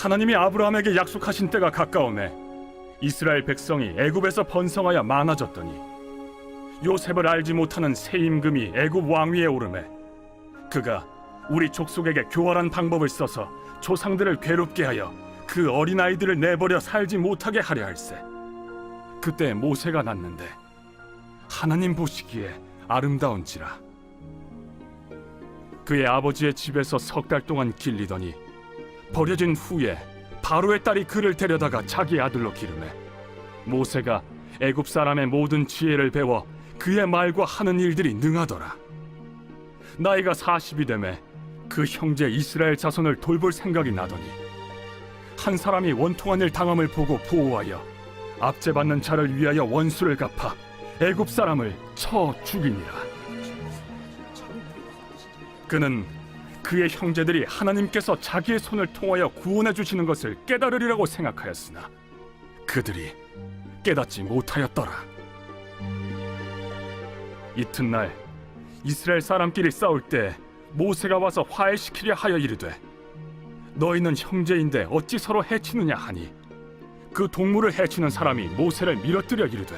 하나님이 아브라함에게 약속하신 때가 가까우매 이스라엘 백성이 애굽에서 번성하여 많아졌더니 요셉을 알지 못하는 새 임금이 애굽 왕위에 오르매 그가 우리 족속에게 교활한 방법을 써서 조상들을 괴롭게 하여 그 어린아이들을 내버려 살지 못하게 하려 할세. 그때 모세가 났는데 하나님 보시기에 아름다운지라. 그의 아버지의 집에서 석 달 동안 길리더니 버려진 후에 바로의 딸이 그를 데려다가 자기 아들로 기르매 모세가 애굽 사람의 모든 지혜를 배워 그의 말과 하는 일들이 능하더라. 나이가 40이 되매 그 형제 이스라엘 자손을 돌볼 생각이 나더니 한 사람이 원통한 일 당함을 보고 보호하여 압제받는 자를 위하여 원수를 갚아 애굽 사람을 쳐 죽이니라. 그는 그의 형제들이 하나님께서 자기의 손을 통하여 구원해 주시는 것을 깨달으리라고 생각하였으나 그들이 깨닫지 못하였더라. 이튿날 이스라엘 사람끼리 싸울 때 모세가 와서 화해시키려 하여 이르되 너희는 형제인데 어찌 서로 해치느냐 하니 그 동물을 해치는 사람이 모세를 밀어뜨려 이르되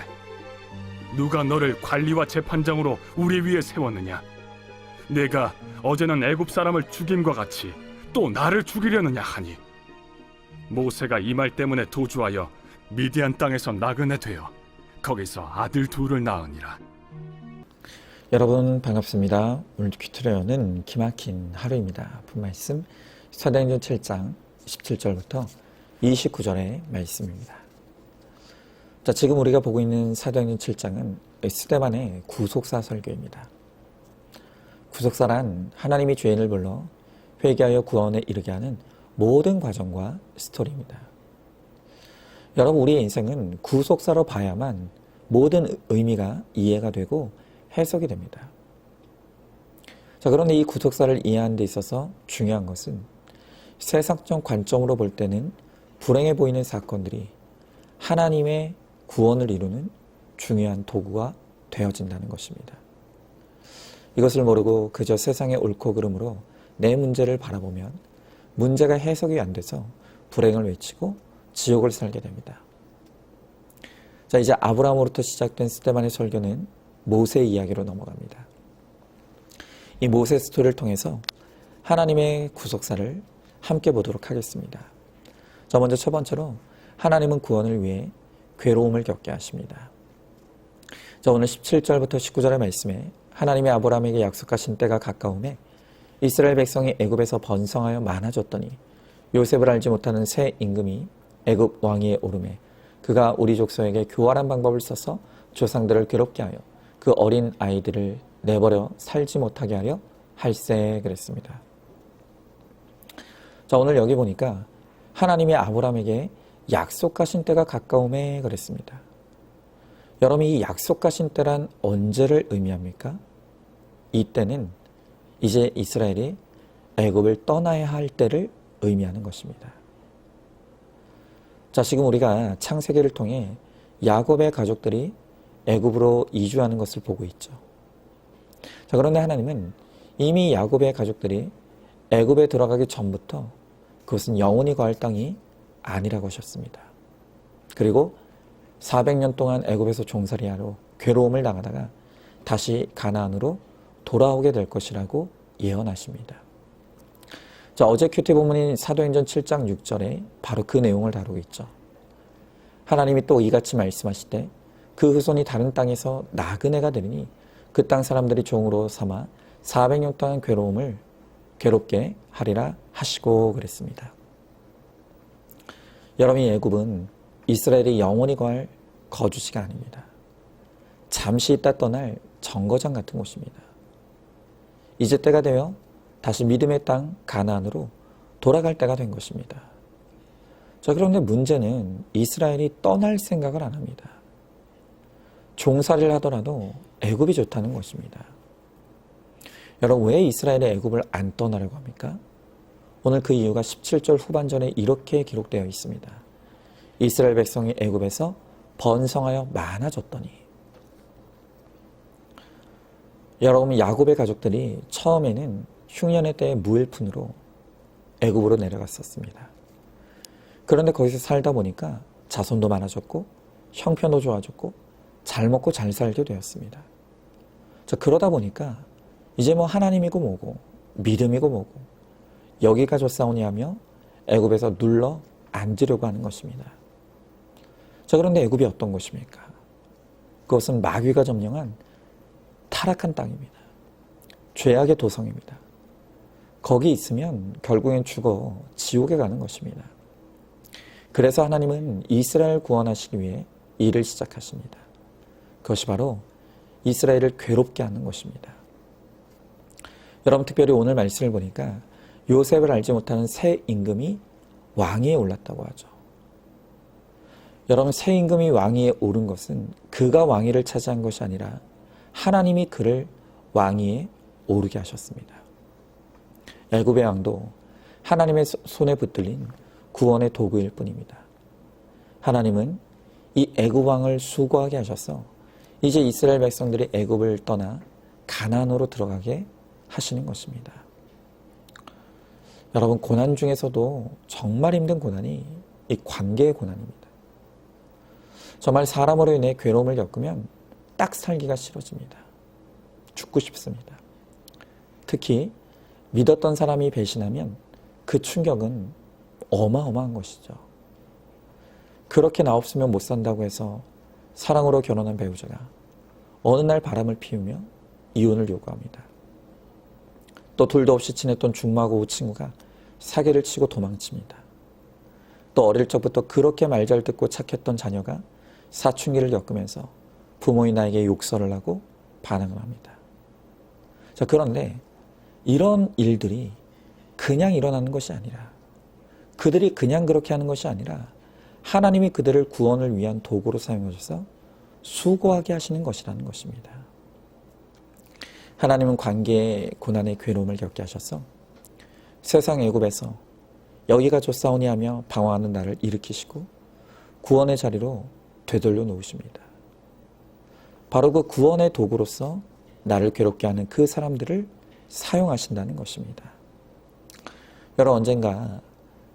누가 너를 관리와 재판장으로 우리 위에 세웠느냐? 내가 어제는 애굽 사람을 죽임과 같이 또 나를 죽이려느냐 하니 모세가 이 말 때문에 도주하여 미디안 땅에서 나그네 되어 거기서 아들 둘을 낳으니라. 여러분 반갑습니다. 오늘 큐트레어는 기막힌 하루입니다. 본 말씀 사도행전 7장 17절부터 29절의 말씀입니다. 자, 지금 우리가 보고 있는 사도행전 7장은 스데반의 구속사 설교입니다. 구속사란 하나님이 죄인을 불러 회개하여 구원에 이르게 하는 모든 과정과 스토리입니다. 여러분, 우리의 인생은 구속사로 봐야만 모든 의미가 이해가 되고 해석이 됩니다. 자, 그런데 이 구속사를 이해하는 데 있어서 중요한 것은 세상적 관점으로 볼 때는 불행해 보이는 사건들이 하나님의 구원을 이루는 중요한 도구가 되어진다는 것입니다. 이것을 모르고 그저 세상의 옳고 그름으로 내 문제를 바라보면 문제가 해석이 안 돼서 불행을 외치고 지옥을 살게 됩니다. 자, 이제 아브라함으로부터 시작된 스데반의 설교는 모세 이야기로 넘어갑니다. 이 모세 스토리를 통해서 하나님의 구속사를 함께 보도록 하겠습니다. 자, 먼저 첫 번째로 하나님은 구원을 위해 괴로움을 겪게 하십니다. 자, 오늘 17절부터 19절의 말씀에 하나님이 아브라함에게 약속하신 때가 가까우매 이스라엘 백성이 애굽에서 번성하여 많아졌더니 요셉을 알지 못하는 새 임금이 애굽 왕위에 오르매 그가 우리 족속에게 교활한 방법을 써서 조상들을 괴롭게 하여 그 어린 아이들을 내버려 살지 못하게 하려 할세 그랬습니다. 자, 오늘 여기 보니까 하나님이 아브라함에게 약속하신 때가 가까우매 그랬습니다. 여러분, 이 약속하신 때란 언제를 의미합니까? 이 때는 이제 이스라엘이 애굽을 떠나야 할 때를 의미하는 것입니다. 자, 지금 우리가 창세기를 통해 야곱의 가족들이 애굽으로 이주하는 것을 보고 있죠. 자, 그런데 하나님은 이미 야곱의 가족들이 애굽에 들어가기 전부터 그것은 영원히 거할 땅이 아니라고 하셨습니다. 그리고 400년 동안 애굽에서 종살이하러 괴로움을 당하다가 다시 가나안으로 돌아오게 될 것이라고 예언하십니다. 자, 어제 큐티 본문인 사도행전 7장 6절에 바로 그 내용을 다루고 있죠. 하나님이 또 이같이 말씀하시되 그 후손이 다른 땅에서 나그네가 되리니 그 땅 사람들이 종으로 삼아 400년 동안 괴롭게 하리라 하시고 그랬습니다. 여러분, 이 애굽은 이스라엘이 영원히 거할 거주지가 아닙니다. 잠시 있다 떠날 정거장 같은 곳입니다. 이제 때가 되어 다시 믿음의 땅 가나안으로 돌아갈 때가 된 것입니다. 자, 그런데 문제는 이스라엘이 떠날 생각을 안 합니다. 종살이를 하더라도 애굽이 좋다는 것입니다. 여러분, 왜 이스라엘이 애굽을 안 떠나려고 합니까? 오늘 그 이유가 17절 후반전에 이렇게 기록되어 있습니다. 이스라엘 백성이 애굽에서 번성하여 많아졌더니. 여러분, 야곱의 가족들이 처음에는 흉년의 때의 무일푼으로 애굽으로 내려갔었습니다. 그런데 거기서 살다 보니까 자손도 많아졌고 형편도 좋아졌고 잘 먹고 잘 살게 되었습니다. 자, 그러다 보니까 이제 뭐 하나님이고 뭐고 믿음이고 뭐고 여기가 좋사오니 하며 애굽에서 눌러 앉으려고 하는 것입니다. 자, 그런데 애굽이 어떤 곳입니까? 그것은 마귀가 점령한 타락한 땅입니다. 죄악의 도성입니다. 거기 있으면 결국엔 죽어 지옥에 가는 것입니다. 그래서 하나님은 이스라엘 구원하시기 위해 일을 시작하십니다. 그것이 바로 이스라엘을 괴롭게 하는 것입니다. 여러분, 특별히 오늘 말씀을 보니까 요셉을 알지 못하는 새 임금이 왕위에 올랐다고 하죠. 여러분, 새 임금이 왕위에 오른 것은 그가 왕위를 차지한 것이 아니라 하나님이 그를 왕위에 오르게 하셨습니다. 애굽의 왕도 하나님의 손에 붙들린 구원의 도구일 뿐입니다. 하나님은 이 애굽 왕을 수고하게 하셔서 이제 이스라엘 백성들이 애굽을 떠나 가나안으로 들어가게 하시는 것입니다. 여러분, 고난 중에서도 정말 힘든 고난이 이 관계의 고난입니다. 정말 사람으로 인해 괴로움을 겪으면 딱 살기가 싫어집니다. 죽고 싶습니다. 특히 믿었던 사람이 배신하면 그 충격은 어마어마한 것이죠. 그렇게 나 없으면 못 산다고 해서 사랑으로 결혼한 배우자가 어느 날 바람을 피우며 이혼을 요구합니다. 또 둘도 없이 친했던 중마고 친구가 사기를 치고 도망칩니다. 또 어릴 적부터 그렇게 말 잘 듣고 착했던 자녀가 사춘기를 겪으면서 부모의 나에게 욕설을 하고 반항을 합니다. 자, 그런데 이런 일들이 그냥 일어나는 것이 아니라, 그들이 그냥 그렇게 하는 것이 아니라 하나님이 그들을 구원을 위한 도구로 사용하셔서 수고하게 하시는 것이라는 것입니다. 하나님은 관계의 고난의 괴로움을 겪게 하셔서 세상 애굽에서 여기가 좋사오니 하며 방황하는 나를 일으키시고 구원의 자리로 되돌려 놓으십니다. 바로 그 구원의 도구로서 나를 괴롭게 하는 그 사람들을 사용하신다는 것입니다. 여러분, 언젠가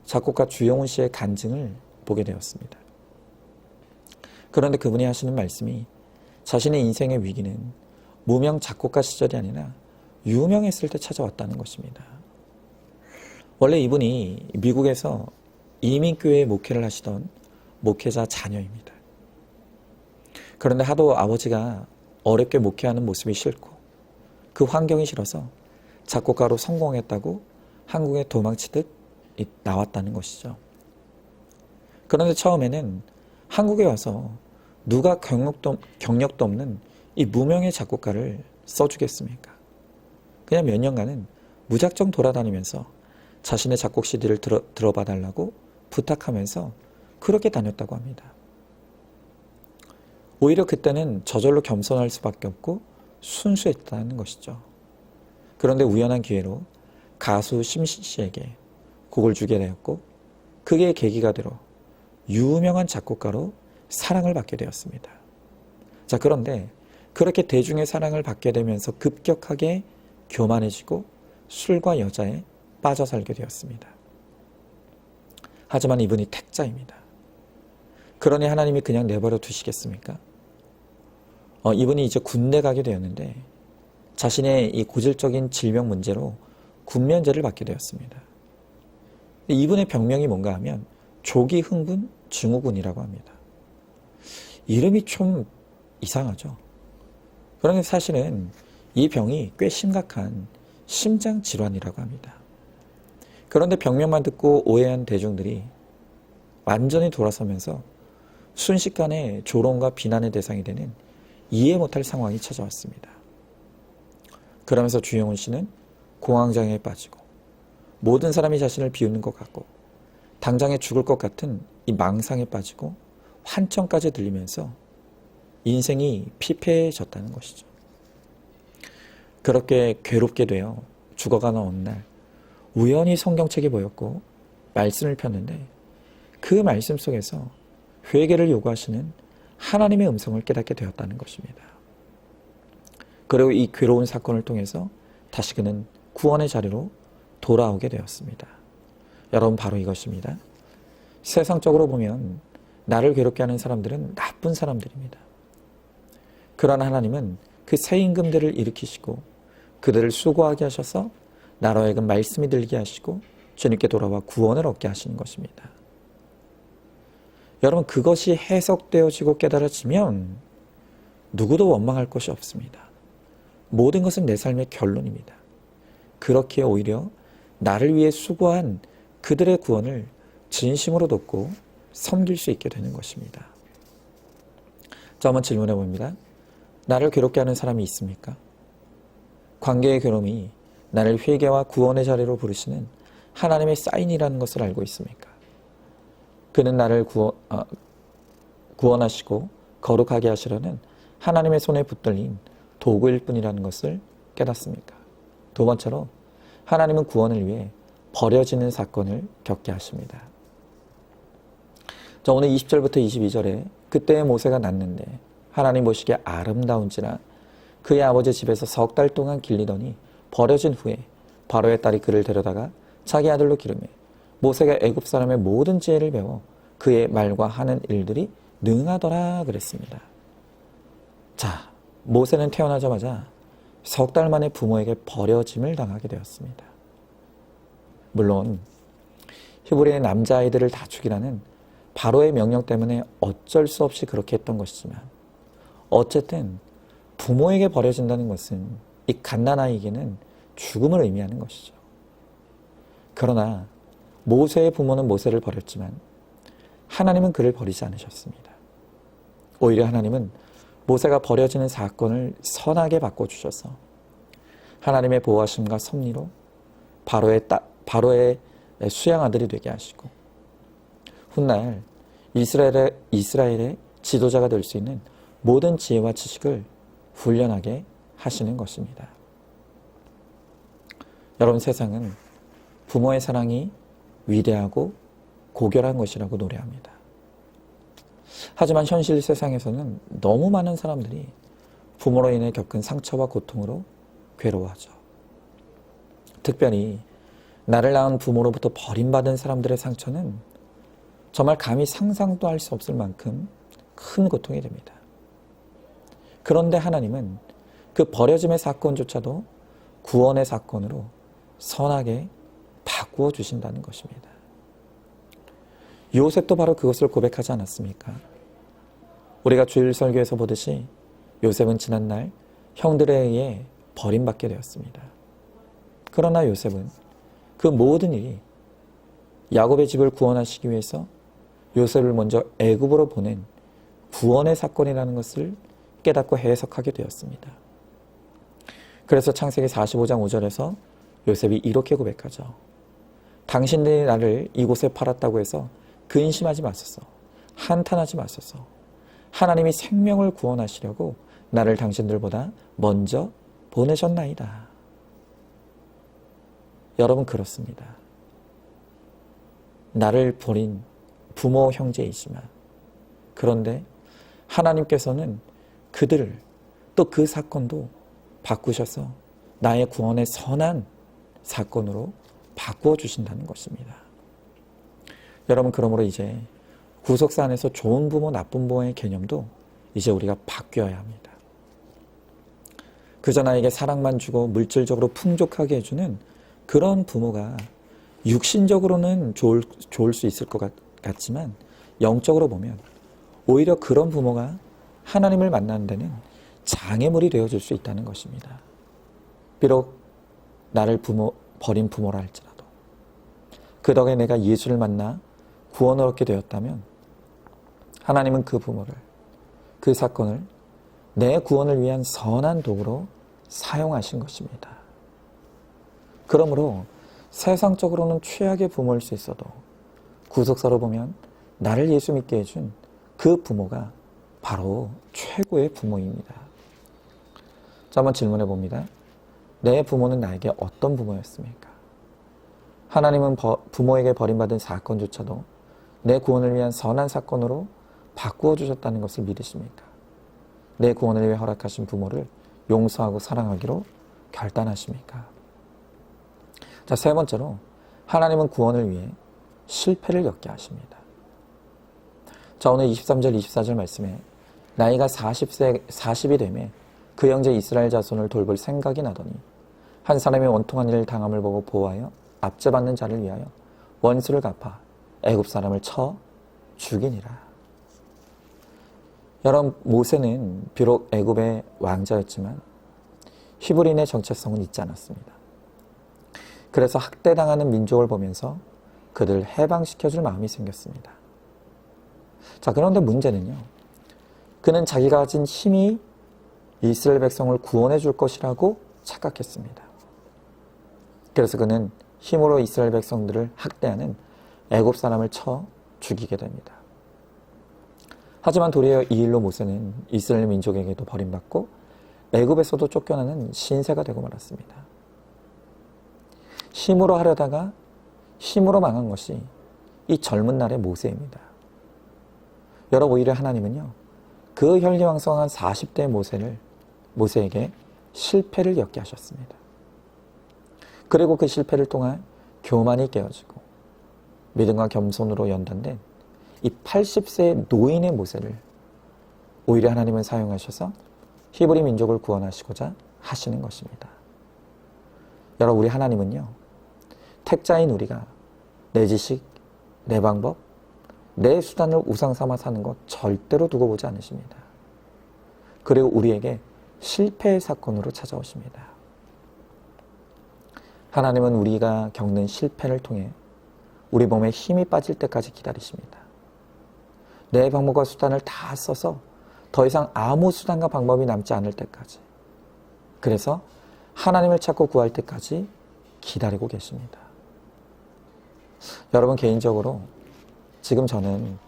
작곡가 주영훈 씨의 간증을 보게 되었습니다. 그런데 그분이 하시는 말씀이 자신의 인생의 위기는 무명 작곡가 시절이 아니라 유명했을 때 찾아왔다는 것입니다. 원래 이분이 미국에서 이민교회 목회를 하시던 목회자 자녀입니다. 그런데 하도 아버지가 어렵게 목회하는 모습이 싫고 그 환경이 싫어서 작곡가로 성공했다고 한국에 도망치듯 나왔다는 것이죠. 그런데 처음에는 한국에 와서 누가 경력도 없는 이 무명의 작곡가를 써주겠습니까? 그냥 몇 년간은 무작정 돌아다니면서 자신의 작곡 CD를 들어봐 달라고 부탁하면서 그렇게 다녔다고 합니다. 오히려 그때는 저절로 겸손할 수밖에 없고 순수했다는 것이죠. 그런데 우연한 기회로 가수 심신 씨에게 곡을 주게 되었고 그게 계기가 되어 유명한 작곡가로 사랑을 받게 되었습니다. 자, 그런데 그렇게 대중의 사랑을 받게 되면서 급격하게 교만해지고 술과 여자에 빠져 살게 되었습니다. 하지만 이분이 택자입니다. 그러니 하나님이 그냥 내버려 두시겠습니까? 이분이 이제 군대 가게 되었는데 자신의 이 고질적인 질병 문제로 군면제를 받게 되었습니다. 이분의 병명이 뭔가 하면 조기 흥분 증후군이라고 합니다. 이름이 좀 이상하죠. 그런데 사실은 이 병이 꽤 심각한 심장 질환이라고 합니다. 그런데 병명만 듣고 오해한 대중들이 완전히 돌아서면서 순식간에 조롱과 비난의 대상이 되는 이해 못할 상황이 찾아왔습니다. 그러면서 주영훈 씨는 공황장애에 빠지고 모든 사람이 자신을 비웃는 것 같고 당장에 죽을 것 같은 이 망상에 빠지고 환청까지 들리면서 인생이 피폐해졌다는 것이죠. 그렇게 괴롭게 되어 죽어가는 어느 날 우연히 성경책이 보였고 말씀을 폈는데 그 말씀 속에서 회개를 요구하시는 하나님의 음성을 깨닫게 되었다는 것입니다. 그리고 이 괴로운 사건을 통해서 다시 그는 구원의 자리로 돌아오게 되었습니다. 여러분, 바로 이것입니다. 세상적으로 보면 나를 괴롭게 하는 사람들은 나쁜 사람들입니다. 그러나 하나님은 그 새 임금들을 일으키시고 그들을 수고하게 하셔서 나로 하여금 말씀이 들게 하시고 주님께 돌아와 구원을 얻게 하시는 것입니다. 여러분, 그것이 해석되어지고 깨달아지면 누구도 원망할 것이 없습니다. 모든 것은 내 삶의 결론입니다. 그렇기에 오히려 나를 위해 수고한 그들의 구원을 진심으로 돕고 섬길 수 있게 되는 것입니다. 자, 한번 질문해 봅니다. 나를 괴롭게 하는 사람이 있습니까? 관계의 괴로움이 나를 회개와 구원의 자리로 부르시는 하나님의 사인이라는 것을 알고 있습니까? 그는 나를 구원하시고 거룩하게 하시려는 하나님의 손에 붙들린 도구일 뿐이라는 것을 깨닫습니까? 두 번째로 하나님은 구원을 위해 버려지는 사건을 겪게 하십니다. 자, 오늘 20절부터 22절에 그때의 모세가 낳는데 하나님 보시기에 아름다운지라 그의 아버지 집에서 10달 동안 길리더니 버려진 후에 바로의 딸이 그를 데려다가 자기 아들로 기르매 모세가 애굽 사람의 모든 지혜를 배워 그의 말과 하는 일들이 능하더라 그랬습니다. 자, 모세는 태어나자마자 10달 만에 부모에게 버려짐을 당하게 되었습니다. 물론 히브리의 남자아이들을 다 죽이라는 바로의 명령 때문에 어쩔 수 없이 그렇게 했던 것이지만 어쨌든 부모에게 버려진다는 것은 이 갓난아이에게는 죽음을 의미하는 것이죠. 그러나 모세의 부모는 모세를 버렸지만 하나님은 그를 버리지 않으셨습니다. 오히려 하나님은 모세가 버려지는 사건을 선하게 바꿔주셔서 하나님의 보호하심과 섭리로 바로의 수양 아들이 되게 하시고 훗날 이스라엘의 지도자가 될 수 있는 모든 지혜와 지식을 훈련하게 하시는 것입니다. 여러분, 세상은 부모의 사랑이 위대하고 고결한 것이라고 노래합니다. 하지만 현실 세상에서는 너무 많은 사람들이 부모로 인해 겪은 상처와 고통으로 괴로워하죠. 특별히 나를 낳은 부모로부터 버림받은 사람들의 상처는 정말 감히 상상도 할 수 없을 만큼 큰 고통이 됩니다. 그런데 하나님은 그 버려짐의 사건조차도 구원의 사건으로 선하게 바꾸어 주신다는 것입니다. 요셉도 바로 그것을 고백하지 않았습니까? 우리가 주일 설교에서 보듯이 요셉은 지난날 형들에 의해 버림받게 되었습니다. 그러나 요셉은 그 모든 일이 야곱의 집을 구원하시기 위해서 요셉을 먼저 애굽으로 보낸 구원의 사건이라는 것을 깨닫고 해석하게 되었습니다. 그래서 창세기 45장 5절에서 요셉이 이렇게 고백하죠. 당신들이 나를 이곳에 팔았다고 해서 근심하지 마소서. 한탄하지 마소서. 하나님이 생명을 구원하시려고 나를 당신들보다 먼저 보내셨나이다. 여러분, 그렇습니다. 나를 버린 부모 형제이지만 그런데 하나님께서는 그들을 또 그 사건도 바꾸셔서 나의 구원의 선한 사건으로 바꾸어 주신다는 것입니다. 여러분, 그러므로 이제 구속사 안에서 좋은 부모, 나쁜 부모의 개념도 이제 우리가 바뀌어야 합니다. 그저 나에게 사랑만 주고 물질적으로 풍족하게 해주는 그런 부모가 육신적으로는 좋을 수 있을 것 같지만 영적으로 보면 오히려 그런 부모가 하나님을 만나는 데는 장애물이 되어줄 수 있다는 것입니다. 비록 나를 버린 부모라 할지라도 그 덕에 내가 예수를 만나 구원을 얻게 되었다면 하나님은 그 부모를, 그 사건을 내 구원을 위한 선한 도구로 사용하신 것입니다. 그러므로 세상적으로는 최악의 부모일 수 있어도 구속사로 보면 나를 예수 믿게 해준 그 부모가 바로 최고의 부모입니다. 자, 한번 질문해 봅니다. 내 부모는 나에게 어떤 부모였습니까? 하나님은 부모에게 버림받은 사건조차도 내 구원을 위한 선한 사건으로 바꾸어 주셨다는 것을 믿으십니까? 내 구원을 위해 허락하신 부모를 용서하고 사랑하기로 결단하십니까? 자, 세 번째로 하나님은 구원을 위해 실패를 겪게 하십니다. 자, 오늘 23절, 24절 말씀에 나이가 40이 되매 그 형제 이스라엘 자손을 돌볼 생각이 나더니 한 사람이 원통한 일을 당함을 보고 보호하여 압제받는 자를 위하여 원수를 갚아 애굽 사람을 쳐 죽이니라. 여러분, 모세는 비록 애굽의 왕자였지만 히브리인의 정체성은 잊지 않았습니다. 그래서 학대당하는 민족을 보면서 그들을 해방시켜줄 마음이 생겼습니다. 자, 그런데 문제는요, 그는 자기가 가진 힘이 이스라엘 백성을 구원해 줄 것이라고 착각했습니다. 그래서 그는 힘으로 이스라엘 백성들을 학대하는 애굽 사람을 쳐 죽이게 됩니다. 하지만 도리어 이 일로 모세는 이스라엘 민족에게도 버림받고 애굽에서도 쫓겨나는 신세가 되고 말았습니다. 힘으로 하려다가 힘으로 망한 것이 이 젊은 날의 모세입니다. 여러분, 오히려 하나님은요, 그 혈기왕성한 40대 모세에게 실패를 겪게 하셨습니다. 그리고 그 실패를 통한 교만이 깨어지고 믿음과 겸손으로 연단된 이 80세의 노인의 모세를 오히려 하나님은 사용하셔서 히브리 민족을 구원하시고자 하시는 것입니다. 여러분, 우리 하나님은요, 택자인 우리가 내 지식, 내 방법, 내 수단을 우상 삼아 사는 것 절대로 두고 보지 않으십니다. 그리고 우리에게 실패의 사건으로 찾아오십니다. 하나님은 우리가 겪는 실패를 통해 우리 몸에 힘이 빠질 때까지 기다리십니다. 내 방법과 수단을 다 써서 더 이상 아무 수단과 방법이 남지 않을 때까지, 그래서 하나님을 찾고 구할 때까지 기다리고 계십니다. 여러분, 개인적으로 지금 저는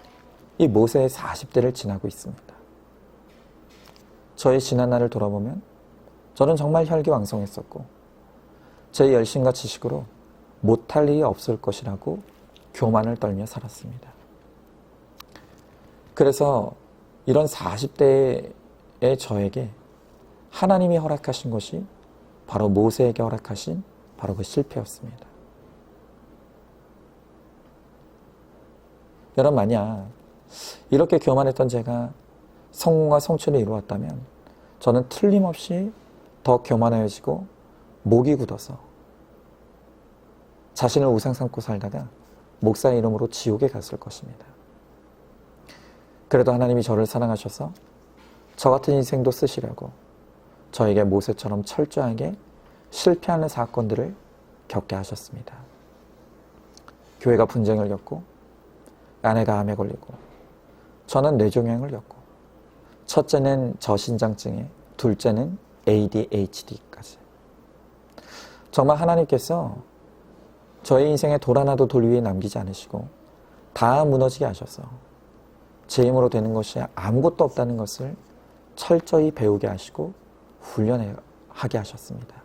이 모세의 40대를 지나고 있습니다. 저의 지난 날을 돌아보면 저는 정말 혈기왕성했었고 제 열심과 지식으로 못할 일이 없을 것이라고 교만을 떨며 살았습니다. 그래서 이런 40대의 저에게 하나님이 허락하신 것이 바로 모세에게 허락하신 바로 그 실패였습니다. 여러분, 만약 이렇게 교만했던 제가 성공과 성취를 이루었다면 저는 틀림없이 더 교만해지고 목이 굳어서 자신을 우상 삼고 살다가 목사의 이름으로 지옥에 갔을 것입니다. 그래도 하나님이 저를 사랑하셔서 저 같은 인생도 쓰시려고 저에게 모세처럼 철저하게 실패하는 사건들을 겪게 하셨습니다. 교회가 분쟁을 겪고 아내가 암에 걸리고 저는 뇌종양을 겪고 첫째는 저신장증에 둘째는 ADHD까지. 정말 하나님께서 저의 인생에 돌 하나도 돌 위에 남기지 않으시고 다 무너지게 하셔서 제 힘으로 되는 것이 아무것도 없다는 것을 철저히 배우게 하시고 훈련하게 하셨습니다.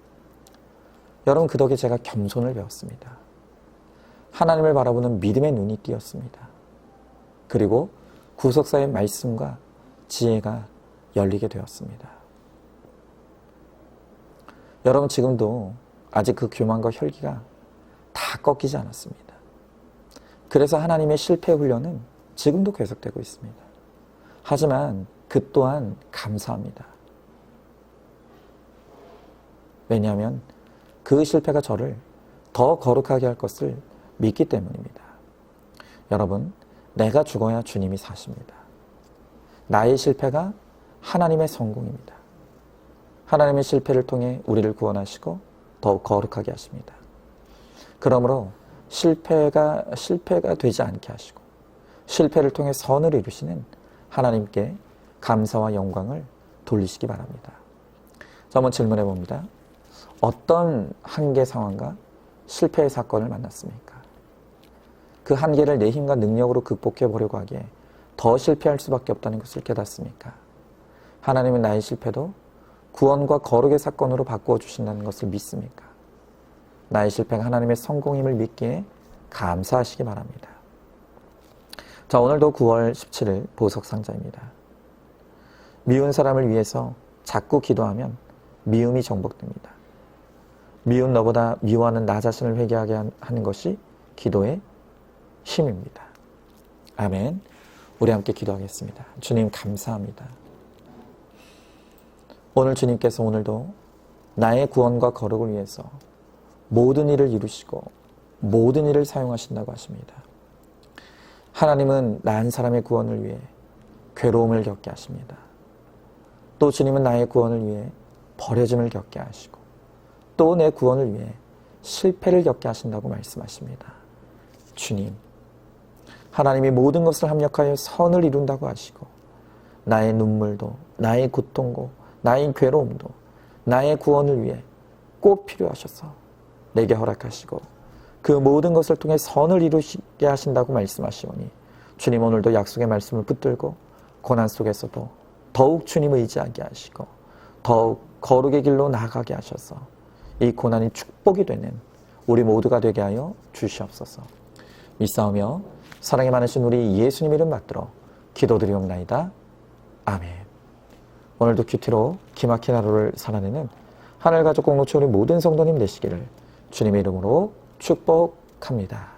여러분, 그 덕에 제가 겸손을 배웠습니다. 하나님을 바라보는 믿음의 눈이 띄었습니다. 그리고 구속사의 말씀과 지혜가 열리게 되었습니다. 여러분, 지금도 아직 그 교만과 혈기가 다 꺾이지 않았습니다. 그래서 하나님의 실패 훈련은 지금도 계속되고 있습니다. 하지만 그 또한 감사합니다. 왜냐하면 그 실패가 저를 더 거룩하게 할 것을 믿기 때문입니다. 여러분, 내가 죽어야 주님이 사십니다. 나의 실패가 하나님의 성공입니다. 하나님의 실패를 통해 우리를 구원하시고 더욱 거룩하게 하십니다. 그러므로 실패가 되지 않게 하시고 실패를 통해 선을 이루시는 하나님께 감사와 영광을 돌리시기 바랍니다. 자, 한번 질문해 봅니다. 어떤 한계 상황과 실패의 사건을 만났습니까? 그 한계를 내 힘과 능력으로 극복해 보려고 하기에 더 실패할 수밖에 없다는 것을 깨닫습니까? 하나님은 나의 실패도 구원과 거룩의 사건으로 바꾸어 주신다는 것을 믿습니까? 나의 실패가 하나님의 성공임을 믿기에 감사하시기 바랍니다. 자, 오늘도 9월 17일 보석상자입니다. 미운 사람을 위해서 자꾸 기도하면 미움이 정복됩니다. 미운 너보다 미워하는 나 자신을 회개하게 하는 것이 기도의 힘입니다. 아멘. 우리 함께 기도하겠습니다. 주님 감사합니다. 오늘 주님께서 오늘도 나의 구원과 거룩을 위해서 모든 일을 이루시고 모든 일을 사용하신다고 하십니다. 하나님은 나 한 사람의 구원을 위해 괴로움을 겪게 하십니다. 또 주님은 나의 구원을 위해 버려짐을 겪게 하시고 또 내 구원을 위해 실패를 겪게 하신다고 말씀하십니다. 주님, 하나님이 모든 것을 합력하여 선을 이룬다고 하시고 나의 눈물도 나의 고통도 나의 괴로움도 나의 구원을 위해 꼭 필요하셔서 내게 허락하시고 그 모든 것을 통해 선을 이루시게 하신다고 말씀하시오니 주님 오늘도 약속의 말씀을 붙들고 고난 속에서도 더욱 주님 의지하게 하시고 더욱 거룩의 길로 나아가게 하셔서 이 고난이 축복이 되는 우리 모두가 되게 하여 주시옵소서. 믿사오며 사랑이 많으신 우리 예수님 이름 받들어 기도드리옵나이다. 아멘. 오늘도 큐티로 기막힌 하루를 살아내는 하늘가족 공동체 우리 모든 성도님 되시기를 주님의 이름으로 축복합니다.